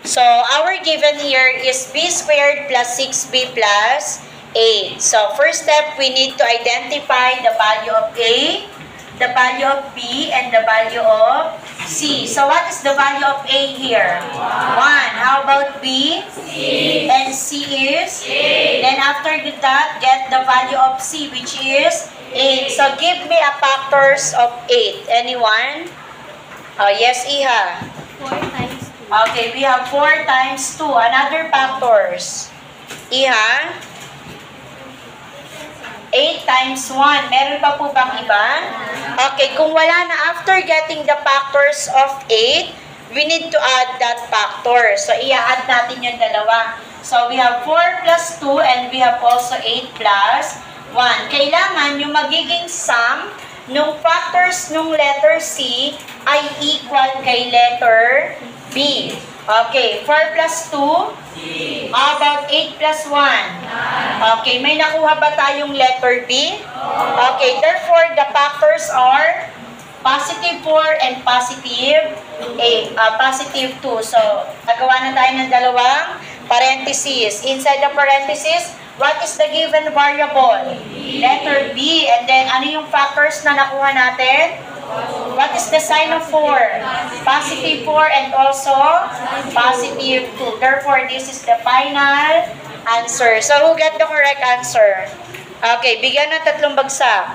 So, our given here is b squared plus 6b plus 8. So, first step, we need to identify the value of a, the value of b, and the value of c. So, what is the value of a here? 1. How about b? C. And c is? 8. Then, after that, get the value of c, which is 8. So, give me a factors of 8. Anyone? Oh, yes, Iha. 4 times 2. Okay, we have 4 times 2. Another factors. Iha? 8 times 1. Meron pa po bang iba? Okay, kung wala na after getting the factors of 8, we need to add that factor. So, i-add natin yung dalawa. So, we have 4 plus 2 and we have also 8 plus 1. Kailangan yung magiging sum nung factors nung letter C ay equal kay letter B. Okay, 4 plus 2? How about 8 plus 1? Okay, may nakuha ba tayong letter B? Okay, therefore, the factors are positive 4 and positive 8, positive 2. So, nagawa na tayo ng dalawang parentheses. Inside the parentheses, what is the given variable? Letter B. And then, ano yung factors na nakuha natin? What is the sign of 4? Positive 4 and also positive 2. Therefore, this is the final answer. So, who got the correct answer? Okay, bigyan ng 3 bagsak.